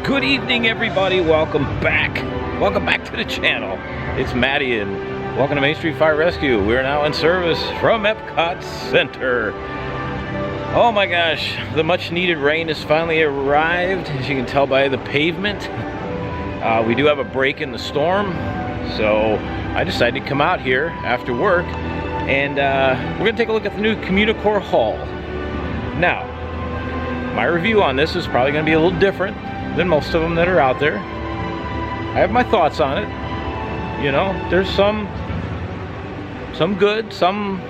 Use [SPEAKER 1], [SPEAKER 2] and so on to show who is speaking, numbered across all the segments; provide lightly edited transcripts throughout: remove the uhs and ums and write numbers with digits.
[SPEAKER 1] Good evening, everybody. Welcome back to the channel. It's Maddie and welcome to Main Street Fire Rescue. We're now in service from Epcot Center. Oh my gosh, the much needed rain has finally arrived, as you can tell by the pavement. We do have a break in the storm, so I decided to come out here after work and we're gonna take a look at the new Communicore Hall. Now, my review on this is probably gonna be a little different than most of them that are out there. I have my thoughts on it. You know, there's some good, some,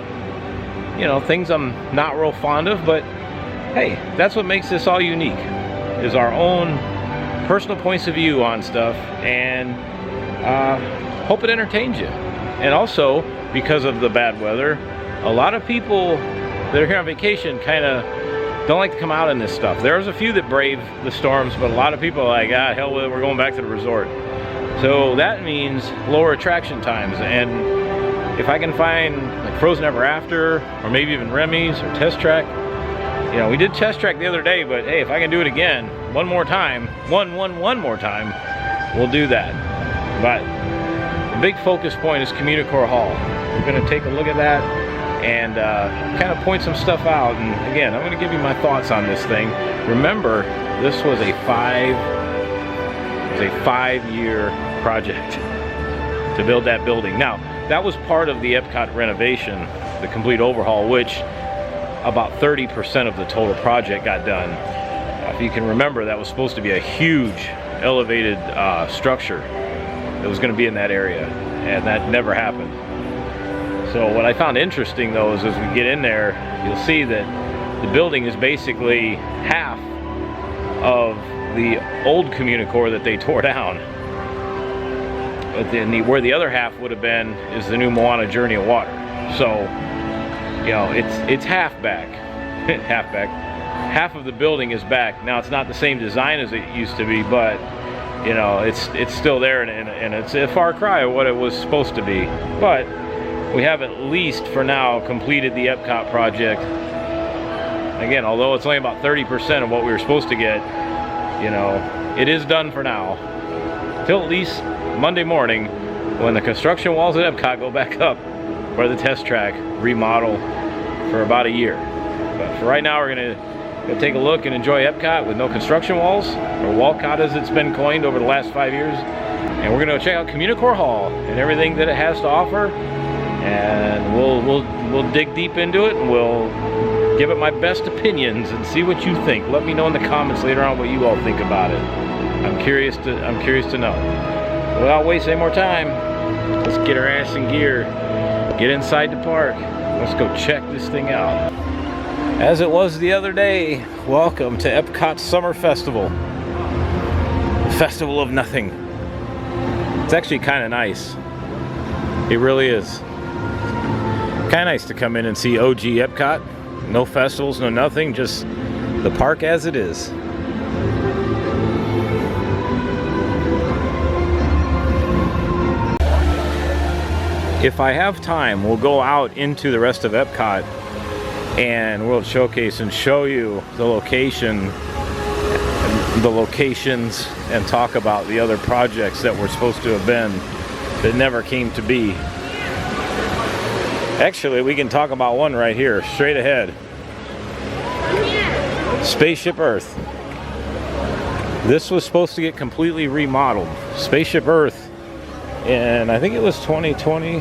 [SPEAKER 1] you know, things I'm not real fond of, but hey, that's what makes this all unique, is our own personal points of view on stuff, and hope it entertains you. And also, because of the bad weather, a lot of people that are here on vacation kind of don't like to come out in this stuff. There's a few that brave the storms, but a lot of people are like, ah, hell with it, we're going back to the resort. So that means lower attraction times, and if I can find like Frozen Ever After, or maybe even Remy's or Test Track, you know, we did Test Track the other day, but hey, if I can do it again, one more time, one more time, we'll do that. But the big focus point is Communicore Hall. We're gonna take a look at that and kind of point some stuff out. And again, I'm going to give you my thoughts on this thing. Remember, this was a five-year project to build that building. Now, that was part of the Epcot renovation, the complete overhaul, which about 30% of the total project got done. If you can remember, that was supposed to be a huge elevated structure that was going to be in that area, and that never happened. So what I found interesting though is as we get in there, you'll see that the building is basically half of the old Communicore that they tore down. But then where the other half would have been is the new Moana Journey of Water. So, you know, it's half back. Half of the building is back. Now it's not the same design as it used to be, but you know, it's still there, and it's a far cry of what it was supposed to be. But we have at least for now completed the Epcot project. Again, although it's only about 30% of what we were supposed to get, you know, it is done for now. Till at least Monday morning, when the construction walls at Epcot go back up for the test track remodel for about a year. But for right now, we're gonna take a look and enjoy Epcot with no construction walls, or Walcott as it's been coined over the last 5 years. And we're gonna check out Communicore Hall and everything that it has to offer. And we'll dig deep into it, and we'll give it my best opinions and see what you think. Let me know in the comments later on what you all think about it. I'm curious to know. Without wasting any more time, let's get our ass in gear, get inside the park. Let's go check this thing out. As it was the other day, welcome to Epcot Summer Festival. Festival of Nothing. It's actually kind of nice. It really is. Kind of nice to come in and see OG Epcot. No festivals, no nothing, just the park as it is. If I have time, we'll go out into the rest of Epcot and World Showcase and show you the locations, and talk about the other projects that were supposed to have been that never came to be. Actually, we can talk about one right here, straight ahead. Spaceship Earth. This was supposed to get completely remodeled. Spaceship Earth, and I think it was 2020,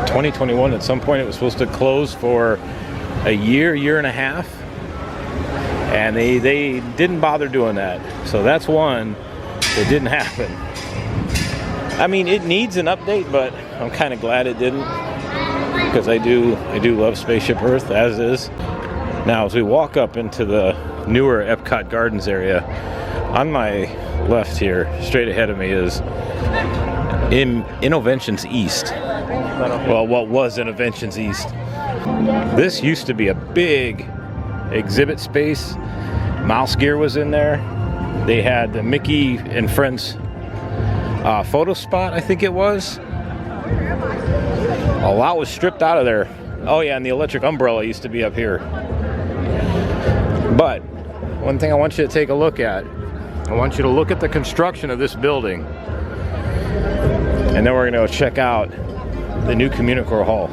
[SPEAKER 1] 2021 at some point. It was supposed to close for a year and a half. And they didn't bother doing that. So that's one that didn't happen. I mean, it needs an update, but I'm kind of glad it didn't, because I do love Spaceship Earth as is. Now, as we walk up into the newer Epcot Gardens area, on my left here, straight ahead of me, is Innovations East. Well, what was Innovations East? This used to be a big exhibit space. Mouse Gear was in there. They had the Mickey and Friends photo spot, I think it was. A lot was stripped out of there. Oh yeah, and the electric umbrella used to be up here. But one thing I want you to take a look at I want you to look at the construction of this building. And then we're going to go check out the new Communicore Hall.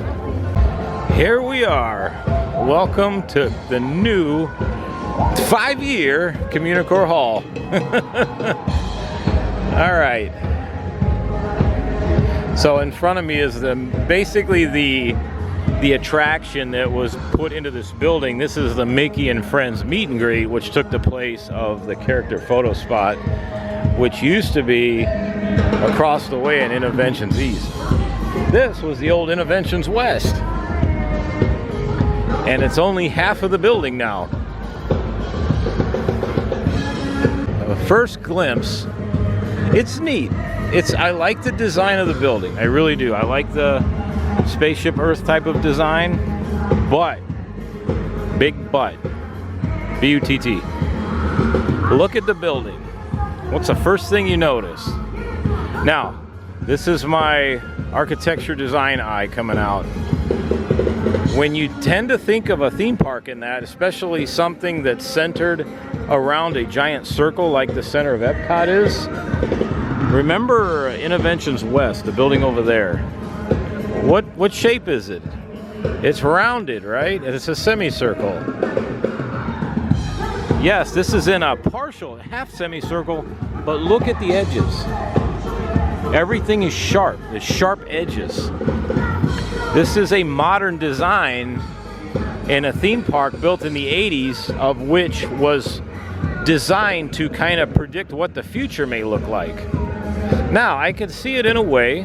[SPEAKER 1] Here we are. Welcome to the new 5-year Communicore Hall. All right. So in front of me is basically the attraction that was put into this building. This is the Mickey and Friends meet and greet, which took the place of the character photo spot, which used to be across the way in Innoventions East. This was the old Innoventions West. And it's only half of the building now. A first glimpse. It's neat. I like the design of the building. I really do. I like the Spaceship Earth type of design, but, big but, B-U-T-T. Look at the building. What's the first thing you notice? Now, this is my architecture design eye coming out. When you tend to think of a theme park in that, especially something that's centered around a giant circle like the center of Epcot is, remember Innoventions West, the building over there. What shape is it? It's rounded, right? It's a semicircle. Yes, this is in a partial half semicircle, but look at the edges. Everything is sharp. There's sharp edges. This is a modern design in a theme park built in the 80s, of which was designed to kind of predict what the future may look like. Now, I can see it in a way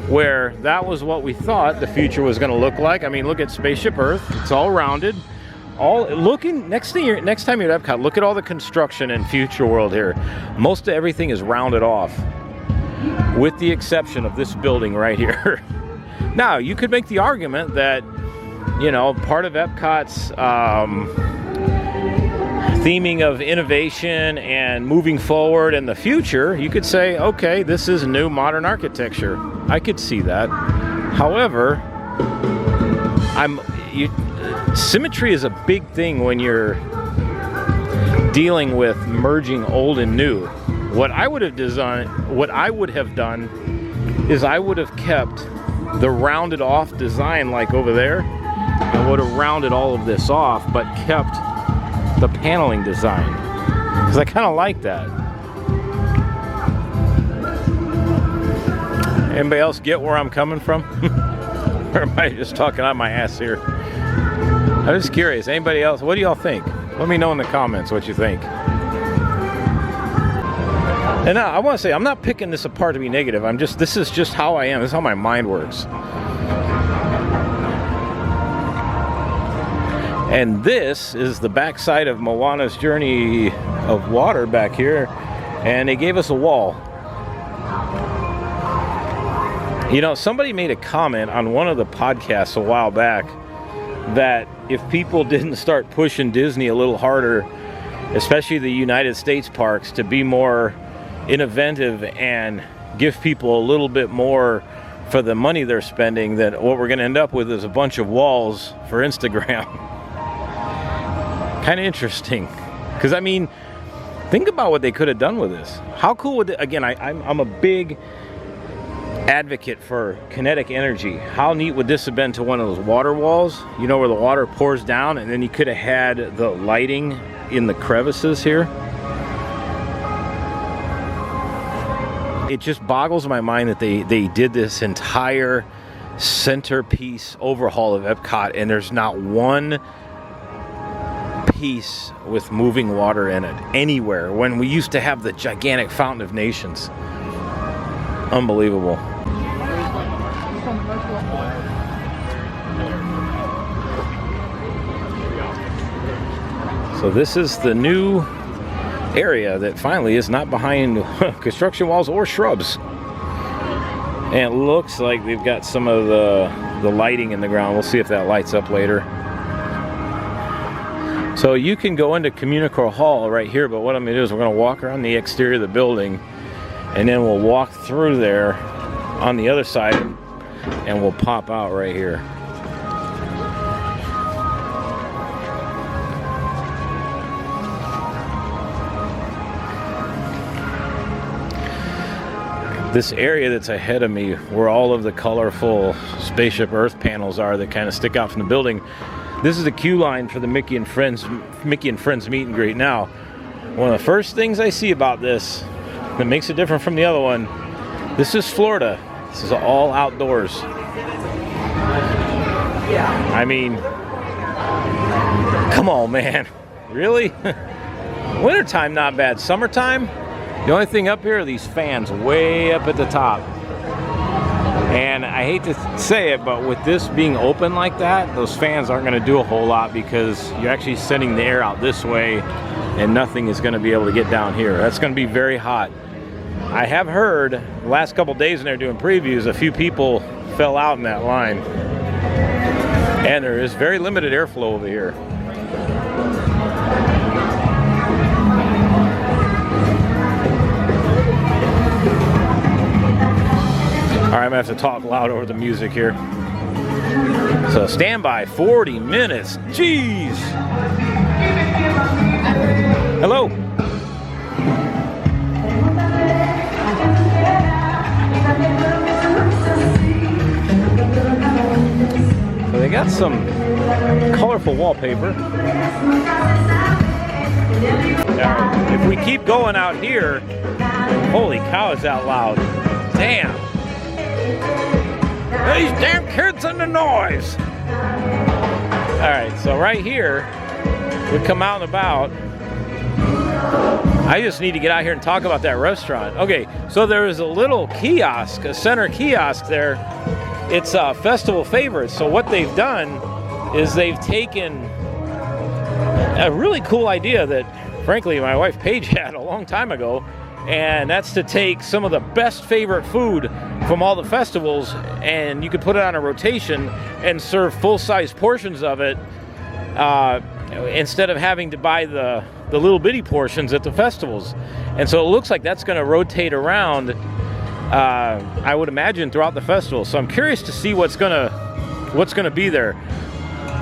[SPEAKER 1] where that was what we thought the future was going to look like. I mean, look at Spaceship Earth. It's all rounded. Next time you're at Epcot, look at all the construction in Future World here. Most of everything is rounded off, with the exception of this building right here. Now, you could make the argument that, you know, part of Epcot's theming of innovation and moving forward in the future, you could say, okay, this is new modern architecture. I could see that. However, symmetry is a big thing when you're dealing with merging old and new. What I would have done is I would have kept the rounded off design like over there. I would have rounded all of this off, but kept the paneling design, because I kind of like that. Anybody else get where I'm coming from? Or am I just talking out my ass here? I'm just curious. Anybody else? What do y'all think? Let me know in the comments what you think. And now I want to say, I'm not picking this apart to be negative. This is just how I am. This is how my mind works. And this is the backside of Moana's Journey of Water back here. And they gave us a wall. You know, somebody made a comment on one of the podcasts a while back that if people didn't start pushing Disney a little harder, especially the United States parks, to be more innovative and give people a little bit more for the money they're spending, that what we're going to end up with is a bunch of walls for Instagram. Kind of interesting, because I mean, think about what they could have done with this. How cool would it, again, I'm a big advocate for kinetic energy. How neat would this have been to one of those water walls, you know, where the water pours down, and then you could have had the lighting in the crevices here. It just boggles my mind that they did this entire centerpiece overhaul of Epcot, and there's not one piece with moving water in it anywhere, when we used to have the gigantic Fountain of Nations. Unbelievable. So this is the new area that finally is not behind construction walls or shrubs. And it looks like they've got some of the lighting in the ground. We'll see if that lights up later. So you can go into Communicore Hall right here, but what I'm going to do is we're going to walk around the exterior of the building, and then we'll walk through there on the other side, and we'll pop out right here. this area that's ahead of me, where all of the colorful spaceship Earth panels are that kind of stick out from the building, this is the queue line for the Mickey and Friends meet and greet. Now, one of the first things I see about this that makes it different from the other one, this is Florida. This is all outdoors. I mean, come on, man. Really? Wintertime, not bad. Summertime, the only thing up here are these fans way up at the top. And I hate to say it, but with this being open like that, those fans aren't going to do a whole lot because you're actually sending the air out this way and nothing is going to be able to get down here. That's going to be very hot. I have heard the last couple days when they're doing previews, a few people fell out in that line. And there is very limited airflow over here. All right, I'm gonna have to talk loud over the music here. So stand by, 40 minutes, jeez. Hello. So they got some colorful wallpaper. Now, if we keep going out here, holy cow, is that loud. Damn. These damn kids and the noise. All right, so right here, we come out and about. I just need to get out here and talk about that restaurant. Okay, so there is a little kiosk, a center kiosk there. It's festival favorites. So what they've done is they've taken a really cool idea that, frankly, my wife Paige had a long time ago, and that's to take some of the best favorite food from all the festivals, and you could put it on a rotation and serve full-size portions of it instead of having to buy the little bitty portions at the festivals. And so it looks like that's going to rotate around, I would imagine, throughout the festival. So I'm curious to see what's gonna be there.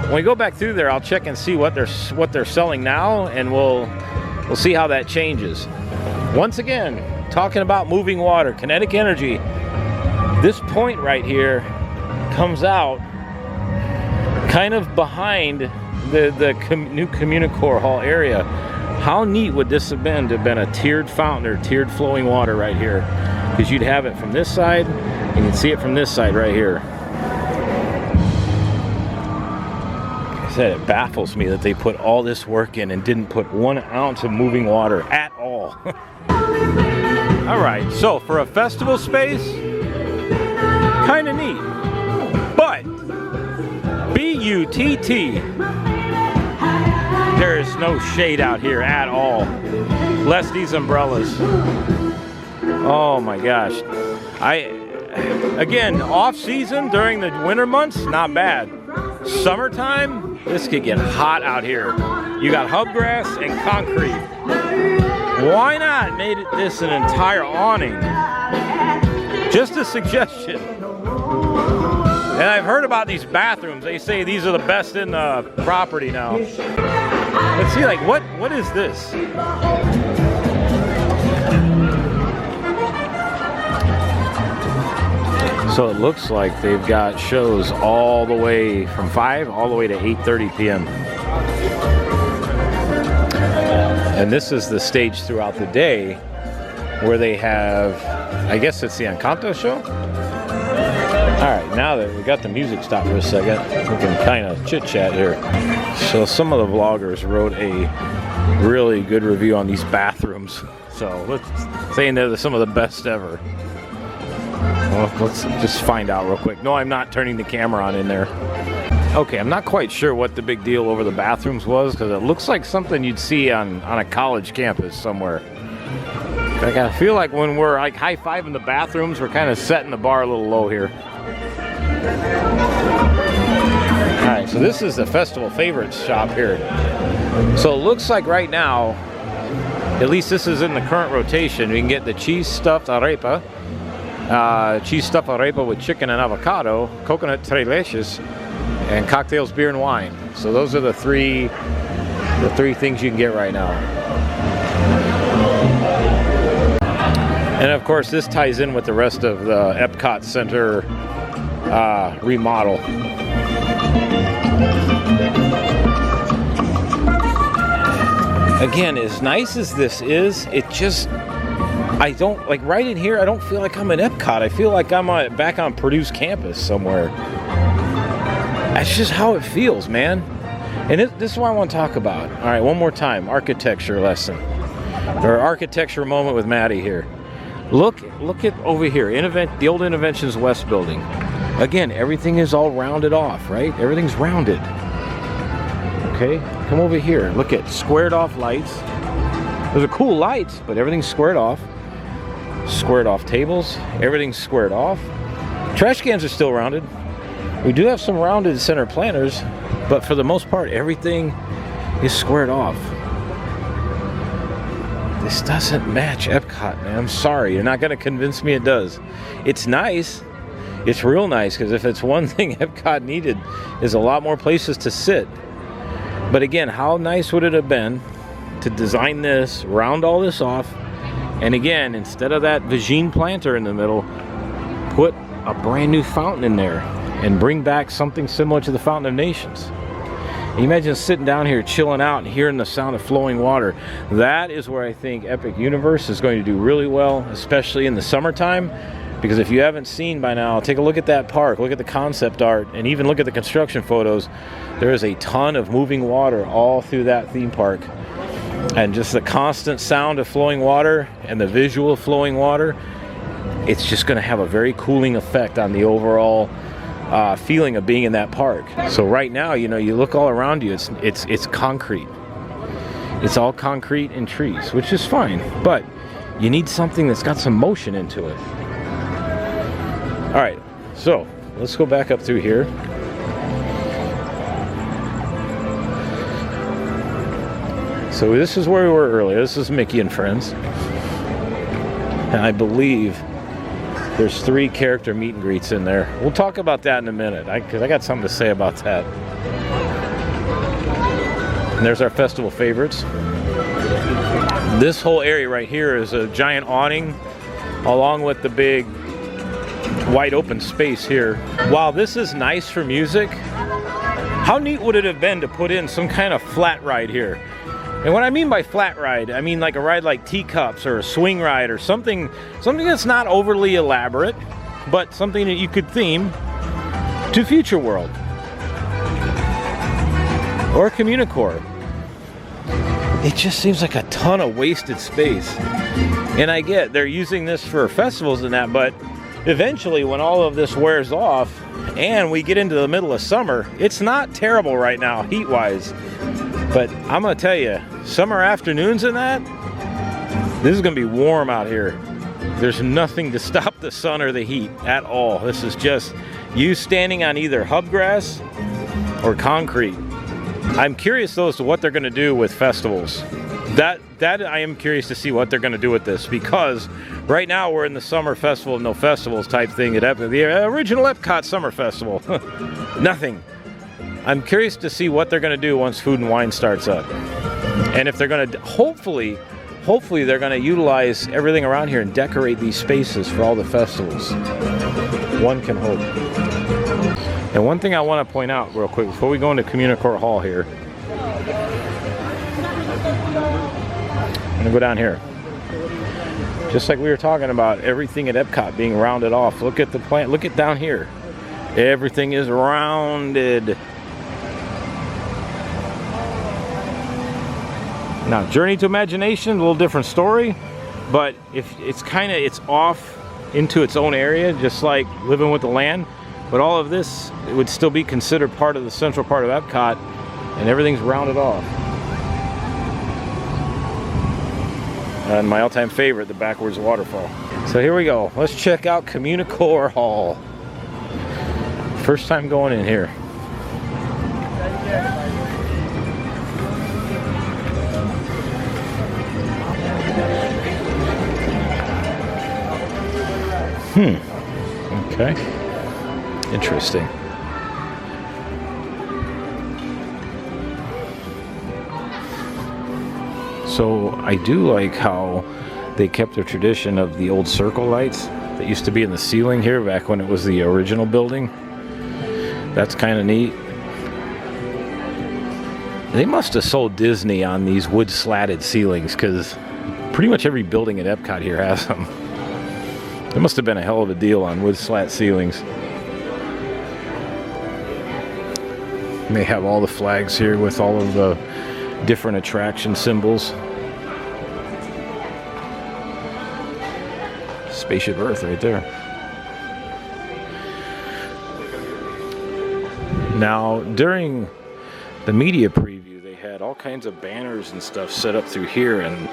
[SPEAKER 1] When we go back through there, I'll check and see what they're selling now, and we'll see how that changes. Once again, talking about moving water, kinetic energy. This point right here comes out kind of behind the new Communicore Hall area. How neat would this have been to have been a tiered fountain or tiered flowing water right here? Because you'd have it from this side and you'd see it from this side right here. Like I said, it baffles me that they put all this work in and didn't put 1 ounce of moving water at all. All right, so for a festival space, kind of neat, but B-U-T-T, there is no shade out here at all, less these umbrellas. Oh my gosh. Again, off season during the winter months, not bad. Summertime, this could get hot out here. You got hubgrass and concrete. Why not made this an entire awning? Just a suggestion. And I've heard about these bathrooms. They say these are the best in the property now. Let's see, like, what is this? So it looks like they've got shows all the way from 5 all the way to 8:30 p.m. And this is the stage throughout the day where they have, I guess it's the Encanto show? All right, now that we got the music stopped for a second, we can kind of chit-chat here. So some of the vloggers wrote a really good review on these bathrooms. So let's saying they're some of the best ever. Well, let's just find out real quick. No, I'm not turning the camera on in there. Okay, I'm not quite sure what the big deal over the bathrooms was, because it looks like something you'd see on a college campus somewhere. I kind of feel like when we're like high-fiving the bathrooms, we're kind of setting the bar a little low here. All right, so this is the festival favorites shop here. So it looks like right now, at least this is in the current rotation, we can get the cheese stuffed arepa, with chicken and avocado, coconut tres leches, and cocktails, beer, and wine. So those are the three things you can get right now. And of course, this ties in with the rest of the Epcot Center remodel. Again, as nice as this is, it just, I don't, like right in here, I don't feel like I'm in Epcot. I feel like I'm back on Purdue's campus somewhere. That's just how it feels, man. And this is what I want to talk about. All right, one more time, architecture lesson. Or architecture moment with Maddie here. Look at over here, the old Interventions West building. Again, everything is all rounded off, right? Everything's rounded. Okay, come over here. Look at squared off lights. Those are cool lights, but everything's squared off. Squared off tables, everything's squared off. Trash cans are still rounded. We do have some rounded center planters, but for the most part, everything is squared off. This doesn't match Epcot, man. I'm sorry. You're not going to convince me it does. It's nice. It's real nice, because if it's one thing Epcot needed is a lot more places to sit. But again, how nice would it have been to design this, round all this off, and again, instead of that Vagine planter in the middle, put a brand new fountain in there and bring back something similar to the Fountain of Nations. You imagine sitting down here chilling out and hearing the sound of flowing water. That is where I think Epic Universe is going to do really well, especially in the summertime, because if you haven't seen by now, take a look at that park, look at the concept art, and even look at the construction photos. There is a ton of moving water all through that theme park, and just the constant sound of flowing water and the visual of flowing water, it's just going to have a very cooling effect on the overall feeling of being in that park. So right now, you know, you look all around you, it's concrete. It's all concrete and trees, which is fine, but you need something that's got some motion into it. All right, so let's go back up through here. So this is where we were earlier. This is Mickey and Friends, and I believe there's 3 character meet and greets in there. We'll talk about that in a minute, because I got something to say about that. And there's our festival favorites. This whole area right here is a giant awning, along with the big wide open space here. While this is nice for music, how neat would it have been to put in some kind of flat ride here? And what I mean by flat ride, I mean like a ride like Teacups or a swing ride or something that's not overly elaborate, but something that you could theme to Future World or Communicore. It just seems like a ton of wasted space. And I get they're using this for festivals and that, but eventually when all of this wears off and we get into the middle of summer, it's not terrible right now heat-wise. But I'm going to tell you, summer afternoons and that, this is going to be warm out here. There's nothing to stop the sun or the heat at all. This is just you standing on either hub grass or concrete. I'm curious though as to what they're going to do with festivals. That I am curious to see what they're going to do with this, because right now we're in the summer festival, no festivals type thing at Epcot, the original Epcot Summer Festival. Nothing. I'm curious to see what they're going to do once Food and Wine starts up. And if they're going to, hopefully they're going to utilize everything around here and decorate these spaces for all the festivals. One can hope. And one thing I want to point out real quick before we go into Communicore Hall here. I'm going to go down here. Just like we were talking about everything at Epcot being rounded off. Look at the plant. Look at down here. Everything is rounded. Now, Journey to Imagination, a little different story, but if it's off into its own area, just like Living with the Land. But all of this, it would still be considered part of the central part of Epcot, and everything's rounded off. And my all-time favorite, the backwards waterfall. So here we go. Let's check out Communicore Hall. First time going in here. Okay. Interesting. So I do like how They kept the tradition of the old circle lights that used to be in the ceiling here back when it was the original building. That's kind of neat. They must have sold Disney on these wood slatted ceilings, because pretty much every building at Epcot here has them. There must have been a hell of a deal on wood slat ceilings. And they have all the flags here with all of the different attraction symbols. Spaceship Earth right there. Now, during the media preview, they had all kinds of banners and stuff set up through here, and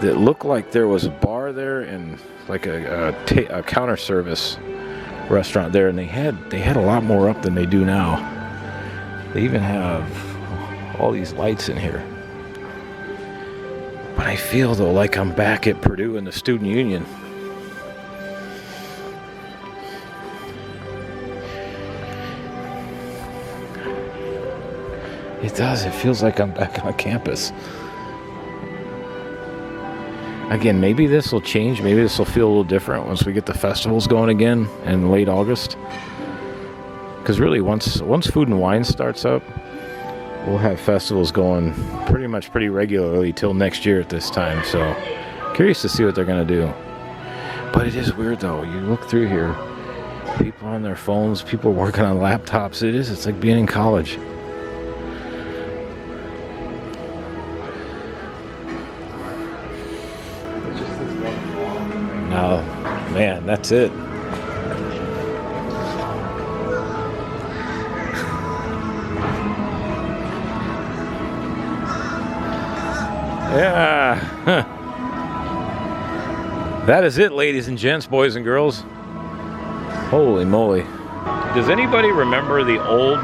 [SPEAKER 1] it looked like there was a bar there and like a counter service restaurant there, and they had a lot more up than they do now. They even have all these lights in here. But I feel though like I'm back at Purdue in the Student Union. It does. It feels like I'm back on campus. Again, maybe this will change. Maybe this will feel a little different once we get the festivals going again in late August. Because really, once Food and Wine starts up, we'll have festivals going pretty regularly till next year at this time. So, curious to see what they're going to do. But it is weird, though. You look through here, people on their phones, people working on laptops. It's like being in college. Oh, man, that's it. Yeah. That is it, ladies and gents, boys and girls. Holy moly. Does anybody remember the old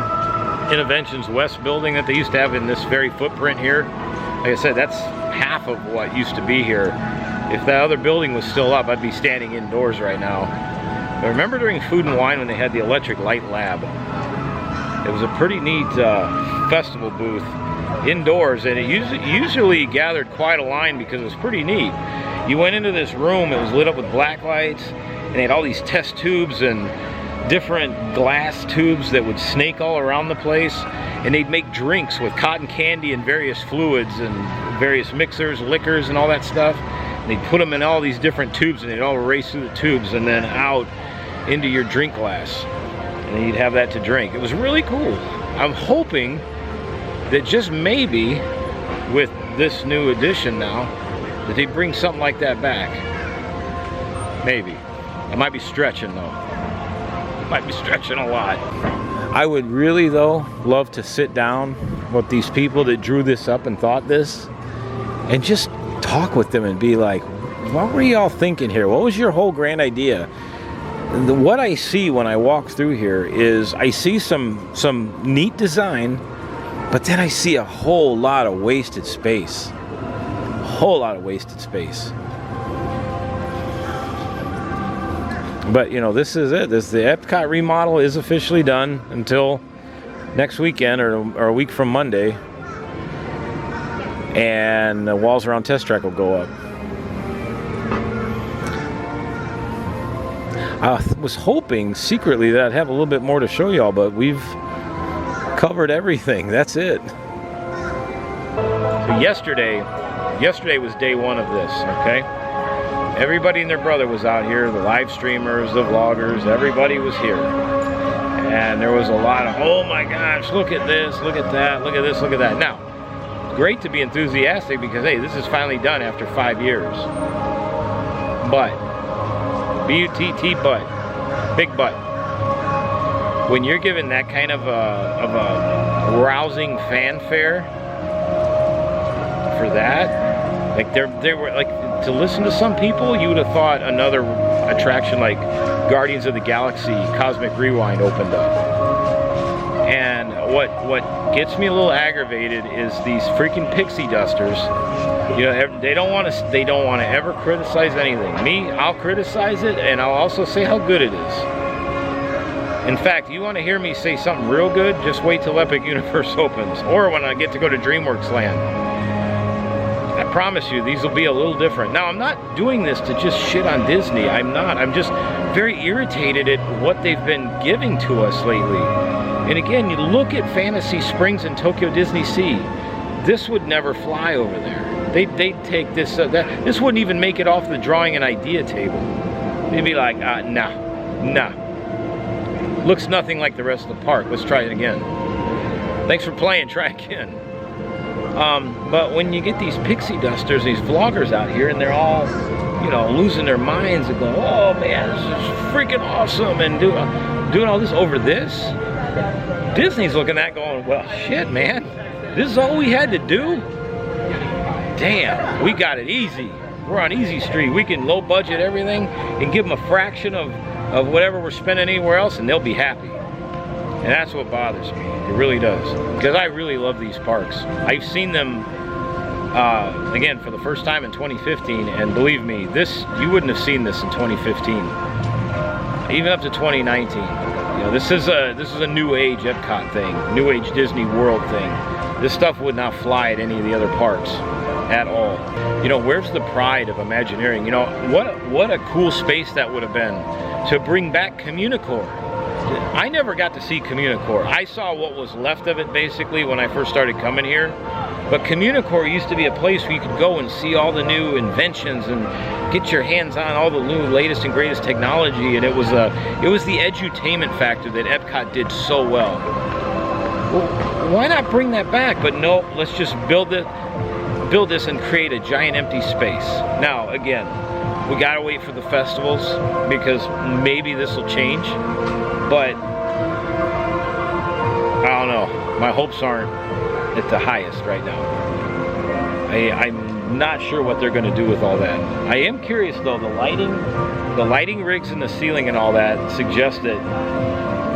[SPEAKER 1] Innovations West building that they used to have in this very footprint here? Like I said, that's half of what used to be here. If that other building was still up, I'd be standing indoors right now. I remember during Food and Wine when they had the Electric Light Lab. It was a pretty neat festival booth indoors, and it usually gathered quite a line because it was pretty neat. You went into this room, it was lit up with black lights, and they had all these test tubes and different glass tubes that would snake all around the place, and they'd make drinks with cotton candy and various fluids and various mixers, liquors, and all that stuff. And they'd put them in all these different tubes, and they'd all race through the tubes and then out into your drink glass, and then you'd have that to drink. It was really cool. I'm hoping that just maybe with this new edition now, that they bring something like that back. Maybe. I might be stretching though. I might be stretching a lot. I would really though love to sit down with these people that drew this up and thought this, and just talk with them and be like, what were y'all thinking here? What was your whole grand idea? What I see when I walk through here is I see some neat design, but then I see a whole lot of wasted space. A whole lot of wasted space. But you know, this is it. The Epcot remodel is officially done until next weekend or a week from Monday. And the walls around Test Track will go up. I was hoping secretly that I'd have a little bit more to show y'all, but we've covered everything. That's it. So yesterday was day one of this, okay? Everybody and their brother was out here, the live streamers, the vloggers, everybody was here. And there was a lot of, oh my gosh, look at this, look at that, look at this, look at that. Now, great to be enthusiastic because, hey, this is finally done after 5 years. But, B-U-T-T, but, big but. When you're given that kind of a rousing fanfare for that, like they were like, to listen to some people, you would have thought another attraction like Guardians of the Galaxy Cosmic Rewind opened up. And what gets me a little aggravated is these freaking pixie dusters. You know, they don't want to ever criticize anything. Me, I'll criticize it, and I'll also say how good it is. In fact, you want to hear me say something real good? Just wait till Epic Universe opens, or when I get to go to DreamWorks Land. That promise you, these will be a little different. Now, I'm not doing this to just shit on Disney. I'm not. I'm just very irritated at what they've been giving to us lately. And again, you look at Fantasy Springs and Tokyo Disney Sea. This would never fly over there. They'd take this, this wouldn't even make it off the drawing and idea table. They'd be like, nah. Looks nothing like the rest of the park. Let's try it again. Thanks for playing, try again. But when you get these pixie dusters, these vloggers out here, and they're all, you know, losing their minds and going, oh man, this is freaking awesome, and doing all this over this, Disney's looking at going, well, shit, man, this is all we had to do? Damn, we got it easy. We're on easy street. We can low budget everything and give them a fraction of whatever we're spending anywhere else, and they'll be happy. And that's what bothers me. It really does. Because I really love these parks. I've seen them, again, for the first time in 2015, and believe me, you wouldn't have seen this in 2015. Even up to 2019. You know, this is a new age Epcot thing, new age Disney World thing. This stuff would not fly at any of the other parks at all. You know, where's the pride of Imagineering? You know, what a cool space that would have been to bring back Communicore. I never got to see Communicore. I saw what was left of it basically when I first started coming here. But Communicore used to be a place where you could go and see all the new inventions and get your hands on all the new latest and greatest technology, and it was the edutainment factor that Epcot did so well. Well, why not bring that back? But no, let's just build this and create a giant empty space. Now, again, we gotta wait for the festivals because maybe this will change, but I don't know. My hopes aren't at the highest right now. I'm not sure what they're gonna do with all that. I am curious though, the lighting rigs in the ceiling and all that suggest that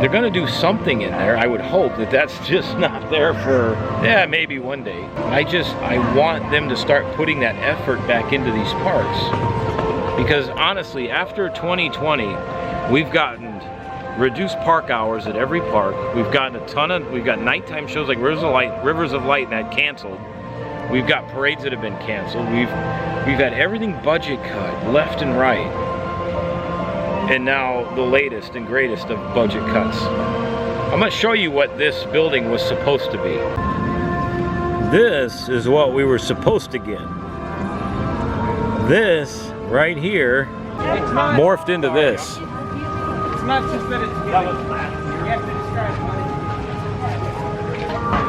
[SPEAKER 1] they're gonna do something in there. I would hope that that's just not there for, yeah, maybe one day. I want them to start putting that effort back into these parks. Because honestly, after 2020, we've gotten reduced park hours at every park. We've got nighttime shows like Rivers of Light that canceled. We've got parades that have been canceled. We've had everything budget cut left and right. And now the latest and greatest of budget cuts. I'm gonna show you what this building was supposed to be. This is what we were supposed to get. This right here morphed into this.
[SPEAKER 2] It's not just that it's you have to describe it.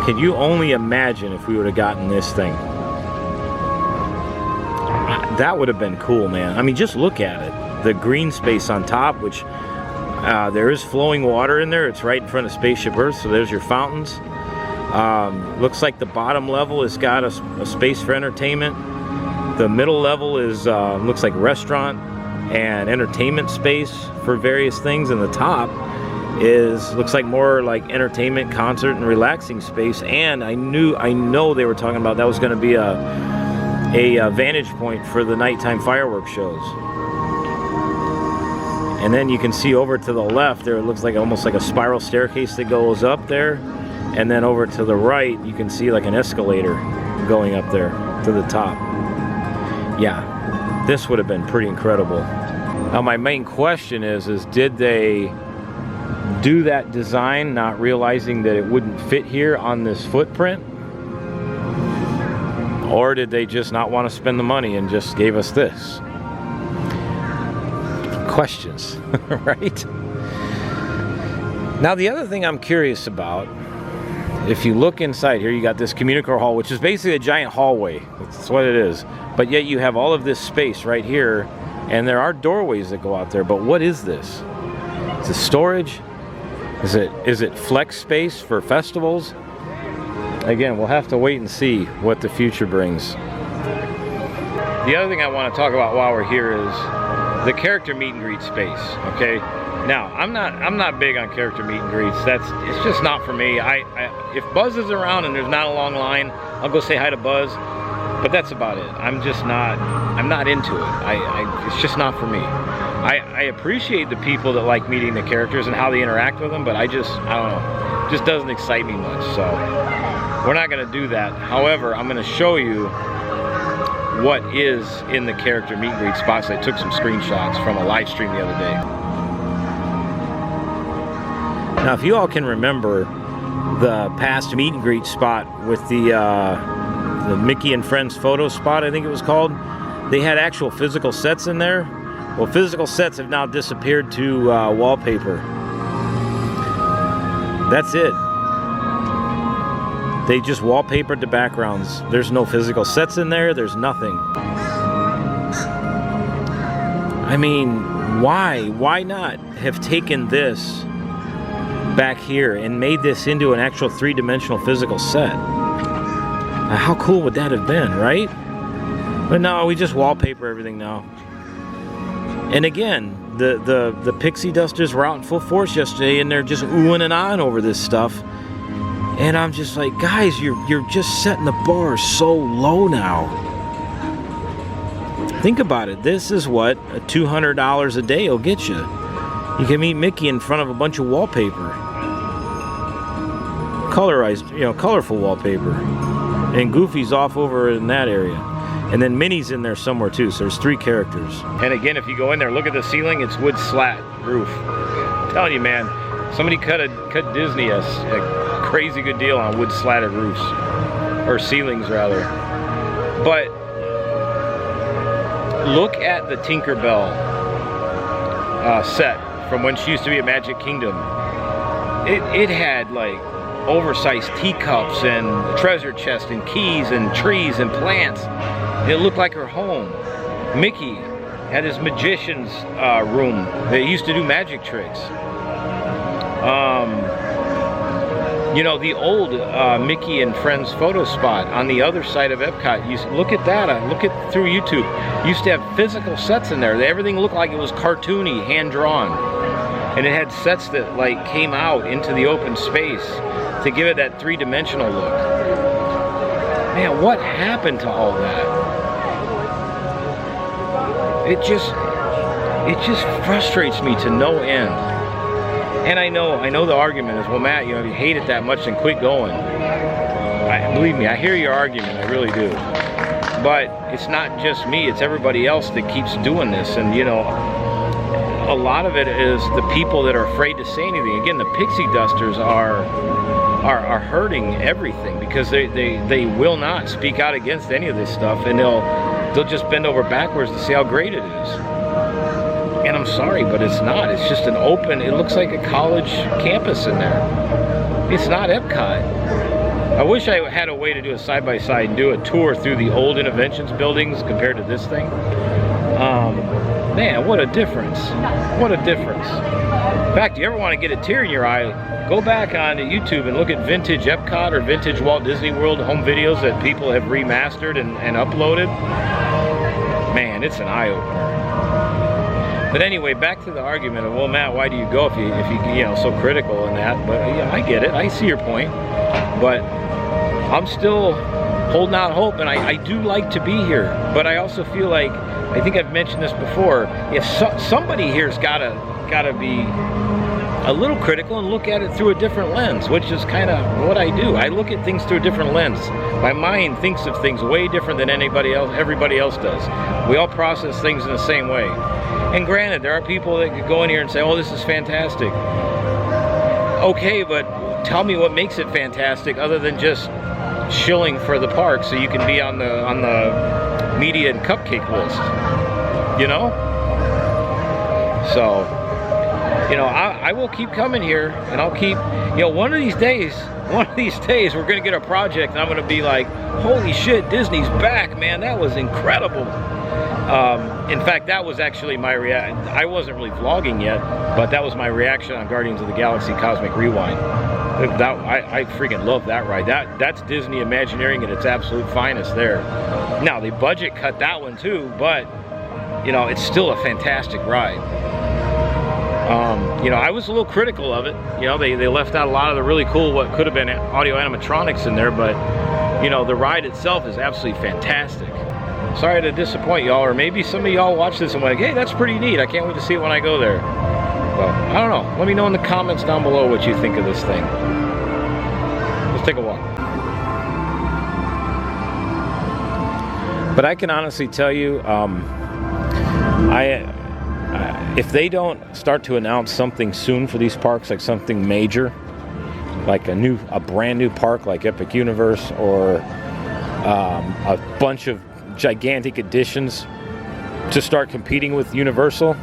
[SPEAKER 1] Can you only imagine if we would have gotten this thing? That would have been cool, man. I mean, just look at it. The green space on top, which there is flowing water in there. It's right in front of Spaceship Earth, so there's your fountains. Looks like the bottom level has got a space for entertainment. The middle level is looks like restaurant and entertainment space for various things, and the top looks like more like entertainment, concert, and relaxing space. And I know they were talking about that was going to be a vantage point for the nighttime fireworks shows. And then you can see over to the left there, it looks like almost like a spiral staircase that goes up there. And then over to the right, you can see like an escalator going up there to the top. Yeah, this would have been pretty incredible. Now my main question is did they do that design not realizing that it wouldn't fit here on this footprint? Or did they just not want to spend the money and just gave us this? Questions, right? Now the other thing I'm curious about, if you look inside here, you got this Communicore Hall, which is basically a giant hallway. That's what it is. But yet you have all of this space right here, and there are doorways that go out there. But what is this? Is it storage? Is it flex space for festivals? Again, we'll have to wait and see what the future brings. The other thing I want to talk about while we're here is the character meet and greet space. Okay, now I'm not big on character meet and greets. It's just not for me. If Buzz is around and there's not a long line, I'll go say hi to Buzz, but that's about it. I'm not into it. It's just not for me. I appreciate the people that like meeting the characters and how they interact with them, but I don't know, it just doesn't excite me much. So we're not going to do that. However, I'm going to show you what is in the character meet and greet spots. I took some screenshots from a live stream the other day. Now, if you all can remember the past meet and greet spot with the Mickey and Friends photo spot, I think it was called, they had actual physical sets in there. Well, physical sets have now disappeared to wallpaper. That's it. They just wallpapered the backgrounds. There's no physical sets in there. There's nothing. I mean, why? Why not have taken this back here and made this into an actual three-dimensional physical set? How cool would that have been, right? But no, we just wallpaper everything now. And again, the pixie dusters were out in full force yesterday, and they're just oohing and ahhing over this stuff. And I'm just like, guys, you're just setting the bar so low now. Think about it. This is what $200 a day will get you. You can meet Mickey in front of a bunch of wallpaper, colorized, you know, colorful wallpaper, and Goofy's off over in that area. And then Minnie's in there somewhere too, so there's 3 characters. And again, if you go in there, look at the ceiling, it's wood slat roof. I'm telling you, man, somebody cut Disney a crazy good deal on wood slatted roofs, or ceilings rather. But look at the Tinkerbell set from when she used to be at Magic Kingdom. It had like oversized teacups and a treasure chest and keys and trees and plants. It looked like her home. Mickey had his magician's room. They used to do magic tricks. You know, the old Mickey and Friends photo spot on the other side of Epcot. You look at that. Look at through YouTube. Used to have physical sets in there. Everything looked like it was cartoony, hand drawn, and it had sets that like came out into the open space to give it that three-dimensional look. Man, what happened to all that? It just frustrates me to no end. And I know the argument is, well, Matt, you know, if you hate it that much, then quit going. Believe me, I hear your argument, I really do. But it's not just me, it's everybody else that keeps doing this. And you know, a lot of it is the people that are afraid to say anything. Again, the pixie dusters are hurting everything, because they will not speak out against any of this stuff, and they'll just bend over backwards to see how great it is. And I'm sorry, but it's not. It's just an open, it looks like a college campus in there. It's not Epcot. I wish I had a way to do a side-by-side and do a tour through the old Innovations buildings compared to this thing. Man, what a difference. What a difference. In fact, you ever want to get a tear in your eye, go back onto YouTube and look at vintage Epcot or vintage Walt Disney World home videos that people have remastered and uploaded. Man, it's an eye-opener. But anyway, back to the argument of, well, Matt, why do you go if you know, so critical in that? But yeah, I get it. I see your point. But I'm still holding out hope, and I do like to be here. But I also feel like, I think I've mentioned this before, if somebody here's gotta be a little critical and look at it through a different lens, which is kind of what I do. I look at things through a different lens. My mind thinks of things way different than everybody else does. We all process things in the same way. And granted, there are people that could go in here and say, oh, this is fantastic. Okay, but tell me what makes it fantastic other than just shilling for the park so you can be on the media and cupcake list, you know? So, you know, I will keep coming here, and I'll keep, you know, one of these days we're gonna get a project and I'm gonna be like, holy shit, Disney's back, man, that was incredible. In fact, that was actually my reaction. I wasn't really vlogging yet, but that was my reaction on Guardians of the Galaxy Cosmic Rewind. I freaking love that ride. That's Disney Imagineering at its absolute finest there. Now, the budget cut that one too, but, you know, it's still a fantastic ride. You know, I was a little critical of it. You know, they left out a lot of the really cool, what could have been audio animatronics in there, but, you know, the ride itself is absolutely fantastic. Sorry to disappoint y'all, or maybe some of y'all watch this and like, hey, that's pretty neat. I can't wait to see it when I go there. Well, I don't know. Let me know in the comments down below what you think of this thing. Let's take a walk. But I can honestly tell you, if they don't start to announce something soon for these parks, like something major, like a brand new park like Epic Universe, or a bunch of gigantic additions to start competing with Universal,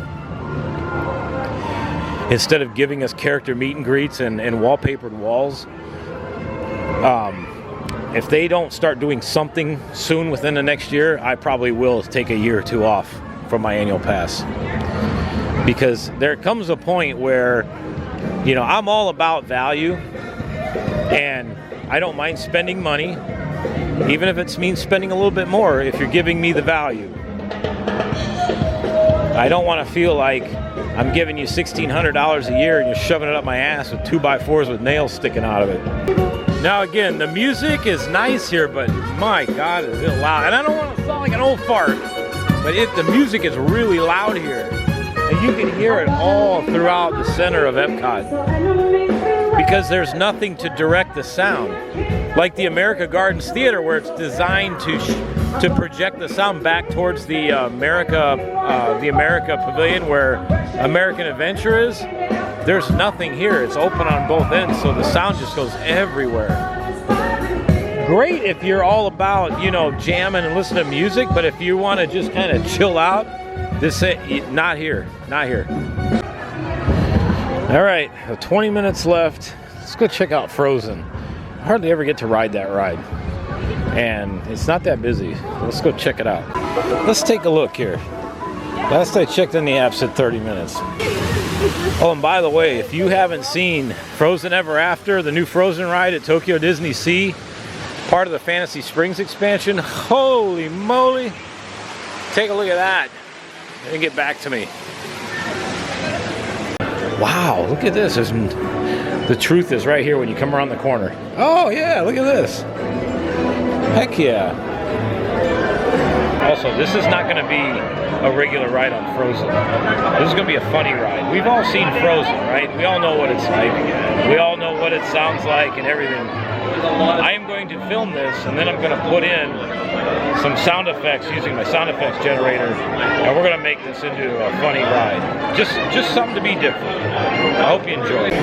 [SPEAKER 1] instead of giving us character meet and greets and wallpapered walls, if they don't start doing something soon within the next year, I probably will take a year or two off from my annual pass. Because there comes a point where, you know, I'm all about value, and I don't mind spending money, even if it means spending a little bit more if you're giving me the value. I don't want to feel like I'm giving you $1,600 a year and you're shoving it up my ass with 2x4s with nails sticking out of it. Now again, the music is nice here, but my God, is it loud. And I don't want to sound like an old fart, but the music is really loud here. And you can hear it all throughout the center of Epcot, because there's nothing to direct the sound. Like the America Gardens Theater, where it's designed to project the sound back towards the America Pavilion, where American Adventure is. There's nothing here. It's open on both ends, so the sound just goes everywhere. Great if you're all about, you know, jamming and listening to music, but if you want to just kind of chill out, not here. All right, 20 minutes left. Let's go check out Frozen. I hardly ever get to ride that ride, and it's not that busy. Let's go check it out. Let's take a look here. Last I checked in the app said 30 minutes. Oh, and by the way, if you haven't seen Frozen Ever After, the new Frozen ride at Tokyo Disney Sea, part of the Fantasy Springs expansion, holy moly, take a look at that and get back to me. Wow, look at this. The truth is right here when you come around the corner. Oh yeah, look at this. Heck yeah. Also, this is not going to be a regular ride on Frozen. This is going to be a funny ride. We've all seen Frozen, right? We all know what it's like. We all know what it sounds like and everything. I am going to film this, and then I'm going to put in some sound effects using my sound effects generator, and we're going to make this into a funny ride. Just something to be different. I hope you enjoy it.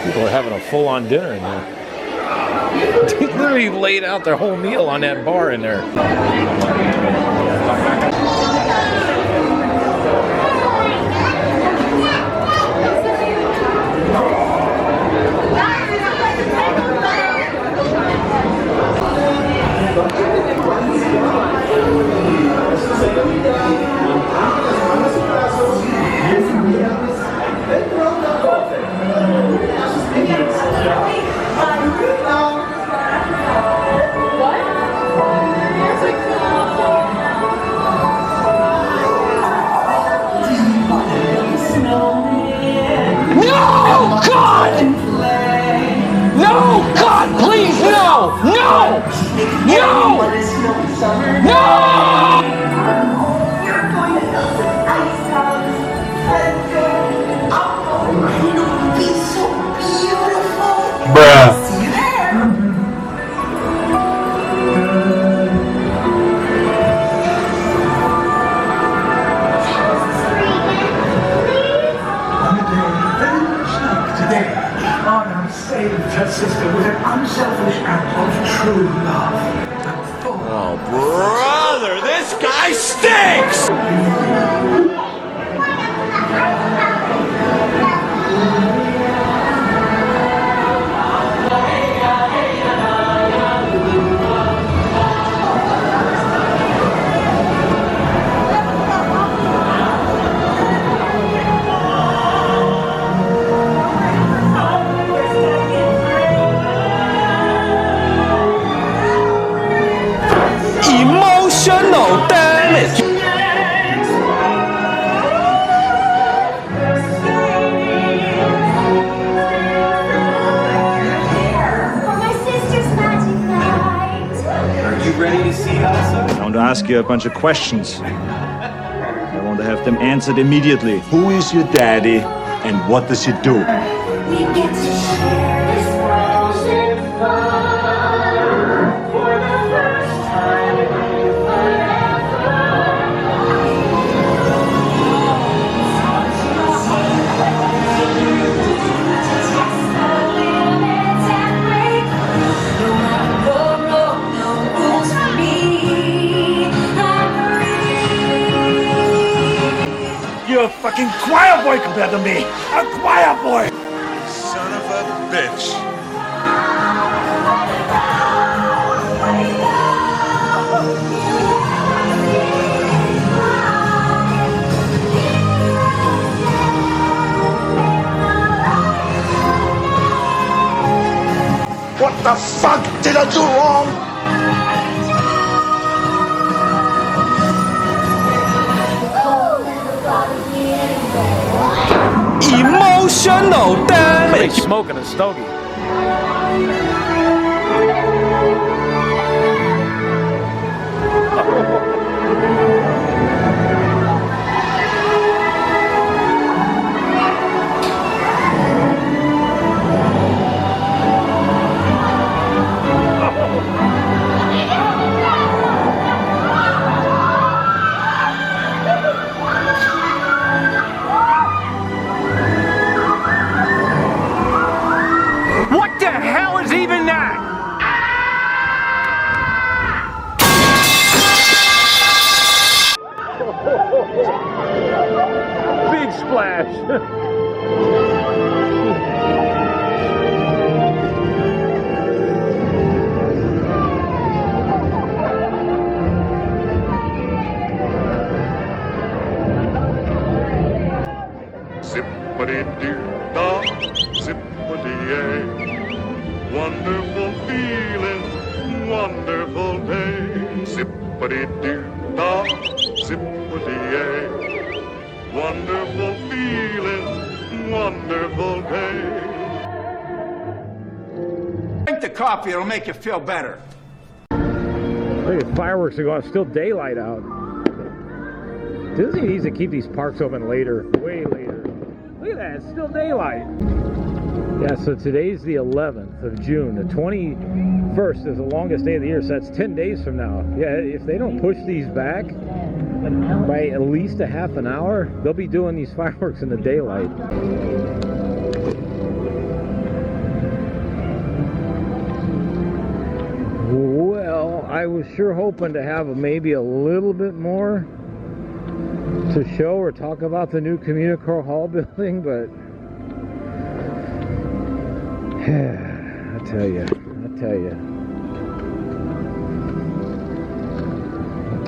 [SPEAKER 1] People are having a full-on dinner in there. They literally laid out their whole meal on that bar in there.
[SPEAKER 3] Her sister with an unselfish act of true love.
[SPEAKER 4] Oh, brother, this guy stinks!
[SPEAKER 3] Emotional damage.
[SPEAKER 4] Are you ready to see Elsa?
[SPEAKER 5] I want to ask you a bunch of questions. I want to have them answered immediately. Who is your daddy and what does he do?
[SPEAKER 6] We get to share this frozen fun for the first time.
[SPEAKER 5] fucking choir boy compared to me. A choir boy. Son of a bitch. What the fuck did I do wrong?
[SPEAKER 2] Emotional damage.
[SPEAKER 1] Somebody's smoking a stogie.
[SPEAKER 2] What the hell is even that?
[SPEAKER 1] Big splash.
[SPEAKER 6] Zippity-doo-dah, zippity-yay. Wonderful feeling, wonderful day. Zippity-doo-dah, zippity-yay. Wonderful feeling, wonderful day.
[SPEAKER 2] Drink the coffee, it'll make you feel better.
[SPEAKER 1] Look at fireworks are going. Still daylight out. Disney needs to keep these parks open later, way later. Look at that, it's still daylight. Yeah, so today's the 11th of June. The 21st is the longest day of the year, so that's 10 days from now. Yeah, if they don't push these back by at least a half an hour, they'll be doing these fireworks in the daylight. Well, I was sure hoping to have maybe a little bit more to show or talk about the new Communicore Hall building, but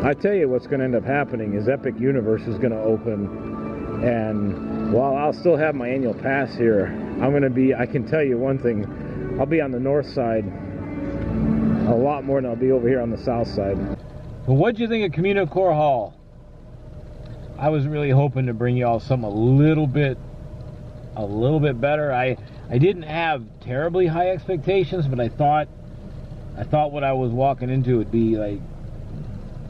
[SPEAKER 1] I tell you what's going to end up happening is Epic Universe is going to open, and while I'll still have my annual pass here, I can tell you one thing, I'll be on the north side a lot more than I'll be over here on the south side. Well, what'd you think of Communicore Hall? I was really hoping to bring you all something a little bit better. I didn't have terribly high expectations, but I thought what I was walking into would be like,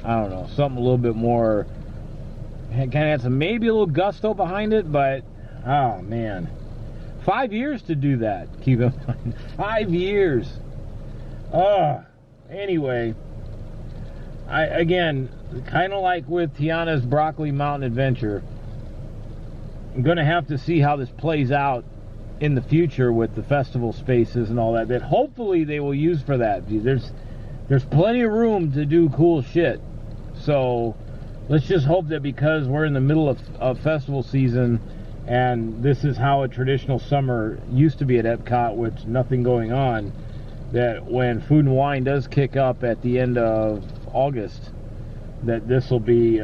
[SPEAKER 1] I don't know, something a little bit more, kind of had some, maybe a little gusto behind it, but oh man, 5 years to do that. Keep in mind, 5 years. Anyway, again, kind of like with Tiana's Broccoli Mountain Adventure, I'm going to have to see how this plays out in the future with the festival spaces and all that hopefully they will use for that. There's plenty of room to do cool shit. So let's just hope that because we're in the middle of festival season and this is how a traditional summer used to be at Epcot with nothing going on, that when Food and Wine does kick up at the end of August, that this will be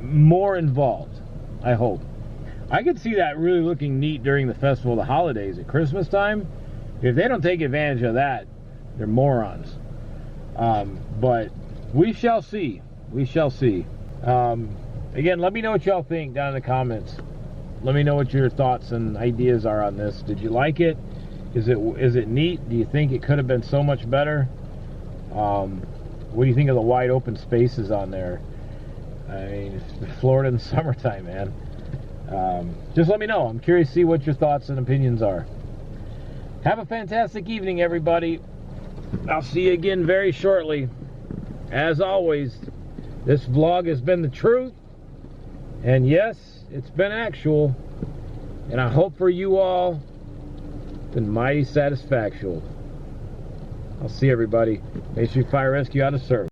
[SPEAKER 1] more involved, I hope. I could see that really looking neat during the festival of the holidays at Christmas time. If they don't take advantage of that, they're morons. But we shall see. We shall see. Again, let me know what y'all think down in the comments. Let me know what your thoughts and ideas are on this. Did you like it? Is it neat? Do you think it could have been so much better? What do you think of the wide open spaces on there? I mean, it's Florida in the summertime, man. Just let me know. I'm curious to see what your thoughts and opinions are. Have a fantastic evening, everybody. I'll see you again very shortly. As always, this vlog has been the truth. And yes, it's been actual. And I hope for you all, it's been mighty satisfactual. I'll see everybody. Make sure you fire rescue out of service.